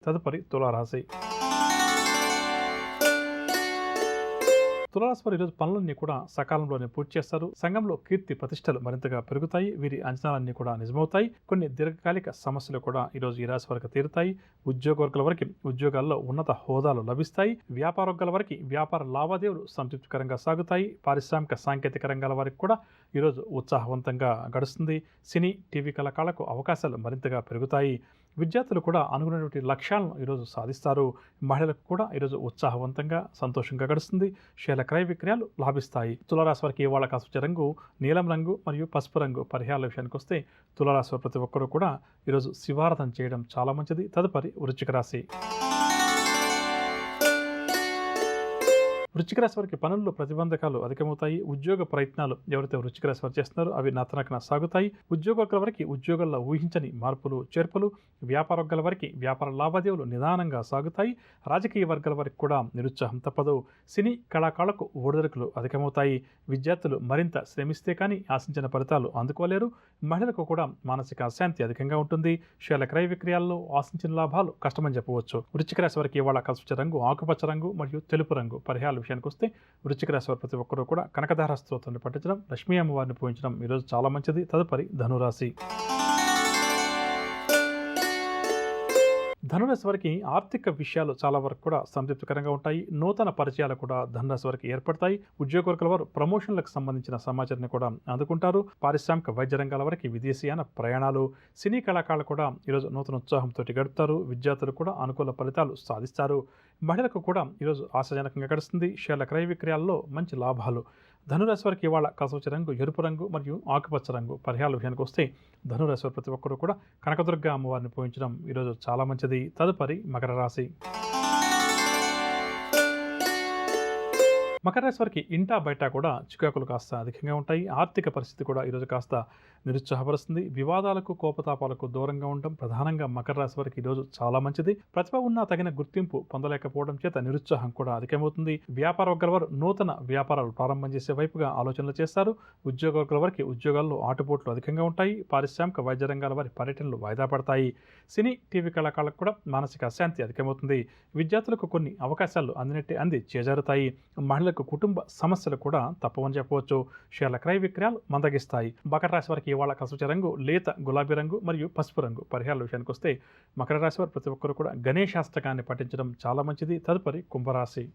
తదుపరి తులారాశి. తులారాశి వారు ఈరోజు పనులన్నీ కూడా సకాలంలోనే పూర్తి చేస్తారు. సంఘంలో కీర్తి ప్రతిష్టలు మరింతగా పెరుగుతాయి. వీరి అంచనాలన్నీ కూడా నిజమవుతాయి. కొన్ని దీర్ఘకాలిక సమస్యలు కూడా ఈరోజు ఈ రాశి వారికి తీరుతాయి. ఉద్యోగవర్గాల వరకు ఉద్యోగాల్లో ఉన్నత హోదాలు లభిస్తాయి. వ్యాపార వర్గాల వరకు వ్యాపార లావాదేవీలు సంతృప్తికరంగా సాగుతాయి. పారిశ్రామిక సాంకేతిక రంగాల వారికి కూడా ఈరోజు ఉత్సాహవంతంగా గడుస్తుంది. సినీ టీవీ కళాకారులకు అవకాశాలు మరింతగా పెరుగుతాయి. విద్యార్థులు కూడా అనుకున్నటువంటి లక్ష్యాలను ఈరోజు సాధిస్తారు. మహిళలకు కూడా ఈరోజు ఉత్సాహవంతంగా సంతోషంగా గడుస్తుంది. షేర్ల క్రయ విక్రయాలు లాభిస్తాయి. తులారాశి వారికి ఇవాళ కాసుచే రంగు నీలం రంగు మరియు పసుపు రంగు. పరిహారాల విషయానికి వస్తే తులారాశి వారు ప్రతి ఒక్కరూ కూడా ఈరోజు శివారాధన చేయడం చాలా మంచిది. తదుపరి వృశ్చిక రాశి. వృశ్చిక రాశి వారికి పనుల్లో ప్రతిబంధకాలు అధికమవుతాయి. ఉద్యోగ ప్రయత్నాలు ఎవరైతే వృశ్చిక రాశి వారు చేస్తున్నారో అవి నత్తనకన సాగుతాయి. ఉద్యోగవర్గాల వరకు ఉద్యోగాల్లో ఊహించని మార్పులు చేర్పులు. వ్యాపార వర్గాల వరకు వ్యాపార లావాదేవీలు నిదానంగా సాగుతాయి. రాజకీయ వర్గాల వరకు కూడా నిరుత్సాహం తప్పదు. సినీ కళాకారులకు ఒడిదుడుకులు అధికమవుతాయి. విద్యార్థులు మరింత శ్రమిస్తే కానీ ఆశించిన ఫలితాలు అందుకోలేరు. మహిళలకు కూడా మానసిక అశాంతి అధికంగా ఉంటుంది. షేర్ల క్రయ విక్రయాల్లో ఆశించిన లాభాలు కష్టమని చెప్పవచ్చు. వృశ్చిక రాశి వారికి ఇవాళ కలిసి రంగు ఆకుపచ్చ రంగు మరియు తెలుపు రంగు. పరిహారాల విషయానికి వస్తే వృశ్చిక రాశి వారు ప్రతి ఒక్కరూ కూడా కనకధార స్తోత్రాన్ని పఠించడం, లక్ష్మీ అమ్మవారిని పూజించడం ఈరోజు చాలా మంచిది. తదుపరి ధనురాశి. ధనురాశి వారికి ఆర్థిక విషయాలు చాలా వరకు కూడా సంతృప్తికరంగా ఉంటాయి. నూతన పరిచయాలు కూడా ధనురాశి వారికి ఏర్పడతాయి. ఉద్యోగవర్గాల వారు ప్రమోషన్లకు సంబంధించిన సమాచారాన్ని కూడా అందుకుంటారు. పారిశ్రామిక వైద్య రంగాల వరకు విదేశీయాన ప్రయాణాలు. సినీ కళాకారులు కూడా ఈరోజు నూతన ఉత్సాహంతో గడుపుతారు. విద్యార్థులు కూడా అనుకూల ఫలితాలు సాధిస్తారు. మహిళలకు కూడా ఈరోజు ఆశాజనకంగా గడుస్తుంది. షేర్ల క్రయ విక్రయాల్లో మంచి లాభాలు. ధనురాశి వారికి ఇవాళ కాసుచే రంగు ఎరుపు రంగు మరియు ఆకుపచ్చ రంగు. పరిహారాల విషయానికి వస్తే ధనురాశి వారు ప్రతి ఒక్కరూ కూడా కనకదుర్గ అమ్మవారిని పూజించడం ఈరోజు చాలా మంచిది. తదుపరి మకర రాశి. మకర రాశి వారికి ఇంటా బయట కూడా చికాకులు కాస్త అధికంగా ఉంటాయి. ఆర్థిక పరిస్థితి కూడా ఈరోజు కాస్త నిరుత్సాహపరుస్తుంది. వివాదాలకు కోపతాపాలకు దూరంగా ఉండడం ప్రధానంగా మకర రాశి వారికి ఈరోజు చాలా మంచిది. ప్రతిభ ఉన్నా తగిన గుర్తింపు పొందలేకపోవడం చేత నిరుత్సాహం కూడా అధికమవుతుంది. వ్యాపార వర్గాల వారు నూతన వ్యాపారాలు ప్రారంభం చేసే వైపుగా ఆలోచనలు చేస్తారు. ఉద్యోగ వర్గాల వారికి ఉద్యోగాల్లో ఆటుపోట్లు అధికంగా ఉంటాయి. పారిశ్రామిక వైద్య రంగాల వారి పర్యటనలు వాయిదా పడతాయి. సినీ టీవీ కళాకారులకు కూడా మానసిక అశాంతి అధికమవుతుంది. విద్యార్థులకు కొన్ని అవకాశాలు అంది చేజారుతాయి. మహిళలకు కుటుంబ సమస్యలు కూడా తప్పవని చెప్పవచ్చు. షేర్ల క్రయ విక్రయాలు మందగిస్తాయి. మకర రాశి వారికి ఇవాళ కసుచే రంగు లేత గులాబీ రంగు మరియు పసుపు రంగు. పరిహారాల విషయానికి వస్తే మకర రాశి వారు ప్రతి ఒక్కరు కూడా గణేశాష్టకాన్ని పఠించడం చాలా మంచిది. తదుపరి కుంభరాశి.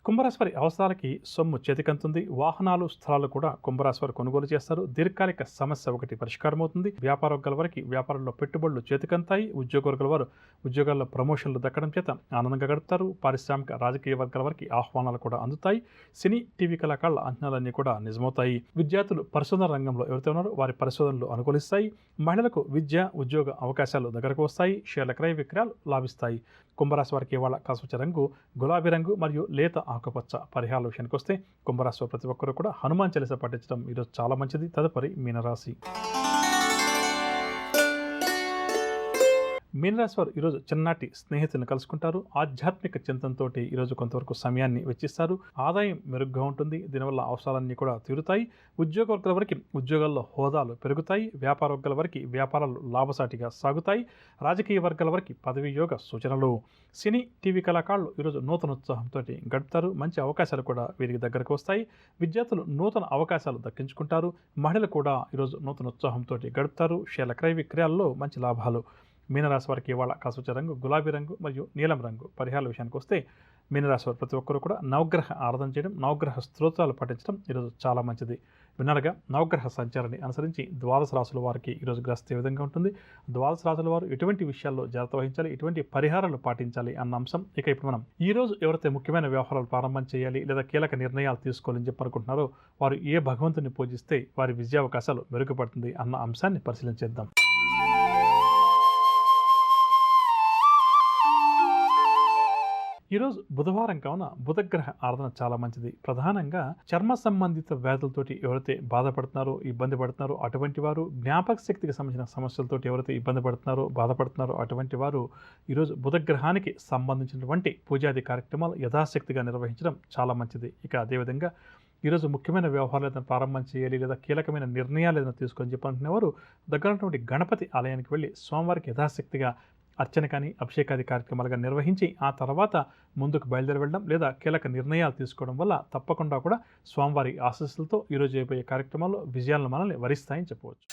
కుంభరాశి వారి అవసరాలకి సొమ్ము చేతికంతుంది. వాహనాలు స్థలాలు కూడా కుంభరాశి వారు కొనుగోలు చేస్తారు. దీర్ఘకాలిక సమస్య ఒకటి పరిష్కారం అవుతుంది. వ్యాపార వర్గాల వారికి వ్యాపారంలో పెట్టుబడులు చేతికంతాయి. ఉద్యోగ వర్గాల వారు ఉద్యోగాల్లో ప్రమోషన్లు దక్కడం చేత ఆనందంగా గడుపుతారు. పారిశ్రామిక రాజకీయ వర్గాల వారికి ఆహ్వానాలు కూడా అందుతాయి. సినీ టీవీ కళాకారుల అంచనాలన్నీ కూడా నిజమవుతాయి. విద్యార్థులు పరిశోధన రంగంలో ఎవరైతే ఉన్నారో వారి పరిశోధనలు అనుకూలిస్తాయి. మహిళలకు విద్య ఉద్యోగ అవకాశాలు దగ్గరకు వస్తాయి. షేర్ల క్రయ విక్రయాలు లాభిస్తాయి. కుంభరాశి వారికి ఇవాళ కాసుచే రంగు గులాబీ రంగు మరియు లేత ఆకుపచ్చ. పరిహారాల విషయానికి వస్తే కుంభరాశి ప్రతి ఒక్కరు కూడా హనుమాన్ చాలీసా పఠించడం ఈరోజు చాలా మంచిది. తదుపరి మీనరాశి. మీనరాశి వారు ఈరోజు చిన్ననాటి స్నేహితులను కలుసుకుంటారు. ఆధ్యాత్మిక చింతనతో ఈరోజు కొంతవరకు సమయాన్ని వెచ్చిస్తారు. ఆదాయం మెరుగ్గా ఉంటుంది. దీనివల్ల అవసరాలన్నీ కూడా తీరుతాయి. ఉద్యోగ వర్గాల వరకు ఉద్యోగాల్లో హోదాలు పెరుగుతాయి. వ్యాపార వర్గాల వరకు వ్యాపారాలు లాభసాటిగా సాగుతాయి. రాజకీయ వర్గాల వరకు పదవి యోగ సూచనలు. సినీ టీవీ కళాకారులు ఈరోజు నూతన ఉత్సాహంతో గడుపుతారు. మంచి అవకాశాలు కూడా వీరికి దగ్గరకు వస్తాయి. విద్యార్థులు నూతన అవకాశాలు దక్కించుకుంటారు. మహిళలు కూడా ఈరోజు నూతన ఉత్సాహంతో గడుపుతారు. షేర్ల క్రయ విక్రయాల్లో మంచి లాభాలు. మీనరాశి వారికి ఇవాళ కాసుచే రంగు గులాబీ రంగు మరియు నీలం రంగు. పరిహారాల విషయానికి వస్తే మీనరాశి వారు ప్రతి ఒక్కరు కూడా నవగ్రహ ఆరాధన చేయడం, నవగ్రహ స్తోత్రాలు పఠించడం ఈరోజు చాలా మంచిది. విన్నారుగా నవగ్రహ సంచారాన్ని అనుసరించి ద్వాదశ రాశుల వారికి ఈరోజు గ్రహిస్తే విధంగా ఉంటుంది. ద్వాదశ రాశుల వారు ఎటువంటి విషయాల్లో జాగ్రత్త వహించాలి, ఎటువంటి పరిహారాలు పాటించాలి అన్న అంశం. ఇక ఇప్పుడు మనం ఈ రోజు ఎవరైతే ముఖ్యమైన వ్యవహారాలు ప్రారంభం చేయాలి లేదా కీలక నిర్ణయాలు తీసుకోవాలని చెప్పనుకుంటున్నారో వారు ఏ భగవంతుని పూజిస్తే వారి విజయావకాశాలు మెరుగుపడుతుంది అన్న అంశాన్ని పరిశీలించేద్దాం. ఈరోజు బుధవారం కావున బుధగ్రహ ఆరాధన చాలా మంచిది. ప్రధానంగా చర్మ సంబంధిత వ్యాధులతోటి ఎవరైతే బాధపడుతున్నారో ఇబ్బంది పడుతున్నారో అటువంటి వారు, జ్ఞాపక శక్తికి సంబంధించిన సమస్యలతో ఎవరైతే ఇబ్బంది పడుతున్నారో బాధపడుతున్నారో అటువంటి వారు ఈరోజు బుధగ్రహానికి సంబంధించినటువంటి పూజాది కార్యక్రమాలు యథాశక్తిగా నిర్వహించడం చాలా మంచిది. ఇక అదేవిధంగా ఈరోజు ముఖ్యమైన వ్యవహారాలు ఏదైనా ప్రారంభం చేయాలి లేదా కీలకమైన నిర్ణయాలు ఏదైనా తీసుకొని చెప్పనుకునేవారు దగ్గరటువంటి గణపతి ఆలయానికి వెళ్ళి స్వామివారికి యథాశక్తిగా అర్చన కానీ అభిషేకాది కార్యక్రమాలుగా నిర్వహించి ఆ తర్వాత ముందుకు బయలుదేరి వెళ్ళడం లేదా కీలక నిర్ణయాలు తీసుకోవడం వల్ల తప్పకుండా కూడా స్వామివారి ఆశీస్సులతో ఈరోజు అయిపోయే కార్యక్రమాల్లో విజయాలను మనల్ని వరిస్తాయని చెప్పవచ్చు.